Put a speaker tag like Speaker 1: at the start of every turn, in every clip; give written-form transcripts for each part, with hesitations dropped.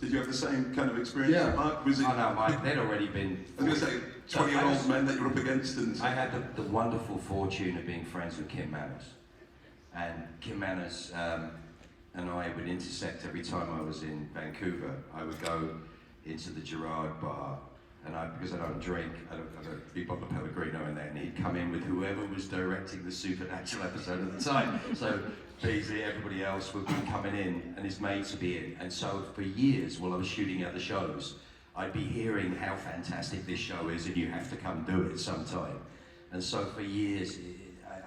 Speaker 1: Did you have the same kind of experience?
Speaker 2: Yeah.
Speaker 1: Mark? Was it?
Speaker 3: Oh no, Mike, they'd already been...
Speaker 1: I was going to say, 20-year-old men that you're up against and...
Speaker 3: I had the wonderful fortune of being friends with Kim Manners. And Kim Manners and I would intersect every time I was in Vancouver. I would go into the Gerard bar, and because I don't drink, I'd have a big bottle of Pellegrino in there, and he'd come in with whoever was directing the Supernatural episode at the time. So Beasley, everybody else would be coming in, and his mates would be in. And so for years, while I was shooting other shows, I'd be hearing how fantastic this show is, and you have to come do it sometime. And so for years,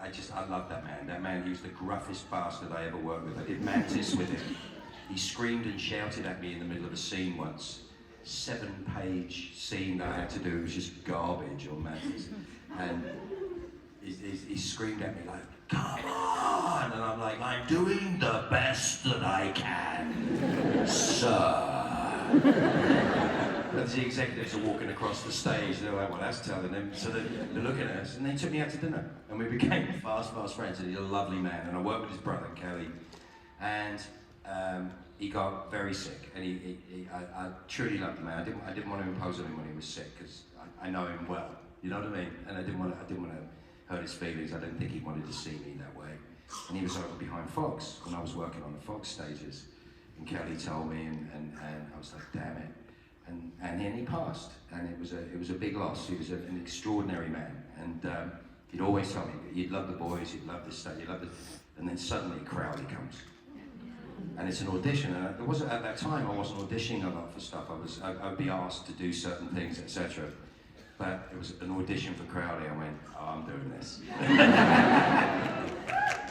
Speaker 3: I loved that man. That man, he was the gruffest bastard I ever worked with. I did Mantis with him. He screamed and shouted at me in the middle of a scene once. 7-page scene that I had to do. It was just garbage on Mantis. And he screamed at me like, "Come on!" And I'm like, "I'm doing the best that I can, sir." As the executives are walking across the stage, they're like, "Well, that's telling them." So they're looking at us, and they took me out to dinner, and we became fast friends. And he's a lovely man, and I worked with his brother Kelly, and he got very sick, and I truly loved the man. I didn't want to impose on him when he was sick, because I know him well. You know what I mean? And I didn't want to hurt his feelings. I didn't think he wanted to see me that way. And he was over behind Fox when I was working on the Fox stages, and Kelly told me, and I was like, damn it. And then he passed, and it was a big loss. He was an extraordinary man, and he'd always tell me, "You'd love the boys, you'd love this stuff, you'd love it." And then suddenly Crowley comes, and it's an audition. And there wasn't at that time. I wasn't auditioning a lot for stuff. I'd be asked to do certain things, etc. But it was an audition for Crowley. I went, "Oh, I'm doing this," and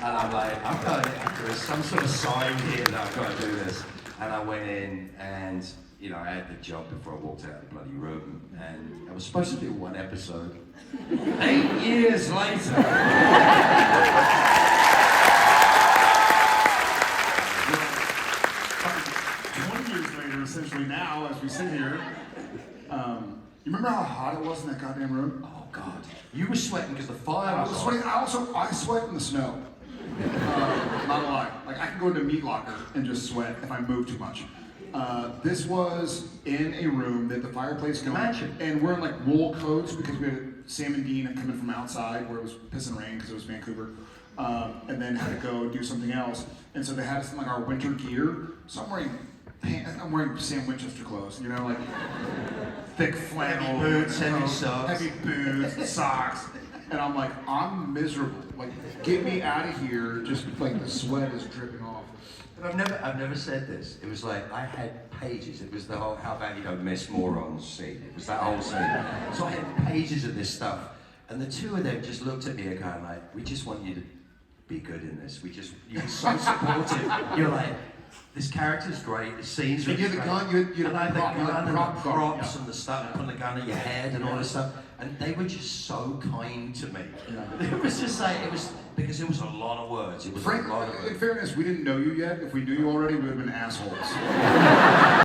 Speaker 3: I'm like, "I've got to, there is some sort of sign here that I've got to do this." And I went in, and you know, I had the job before I walked out of the bloody room, and I was supposed to do one episode. 8 years later.
Speaker 2: 20 years later, essentially now, as we sit here, you remember how hot it was in that goddamn room?
Speaker 3: Oh God, you were sweating because the fire was
Speaker 2: sweating. I sweat in the snow. Not a lie. Like, I can go into a meat locker and just sweat if I move too much. This was in a room that the fireplace going,
Speaker 3: Imagine.
Speaker 2: And we're in like wool coats because we had Sam and Dean coming from outside where it was piss and rain because it was Vancouver, and then had to go do something else. And so they had us in like our winter gear. So I'm wearing Sam Winchester clothes, you know, like thick flannel,
Speaker 3: heavy boots, heavy socks,
Speaker 2: heavy boots, socks. And I'm like, I'm miserable. Like, get me out of here. Just like the sweat is dripping off.
Speaker 3: But I've never said this. It was like I had pages. It was the whole "How About You Don't Miss Morons" scene. It was that whole scene. So I had pages of this stuff, and the two of them just looked at me and kind of like, "We just want you to be good in this. You were so supportive. You're like, this character's great. The scenes are great."
Speaker 2: You're the gun. You're
Speaker 3: and I had the gun and the
Speaker 2: prop
Speaker 3: props and the stuff, and putting the gun in your head and all this stuff. And they were just so kind to me. Yeah. It was just like, it was, because it was a lot of words. It was a lot of words.
Speaker 2: In fairness, we didn't know you yet. If we knew you already, we would have been assholes.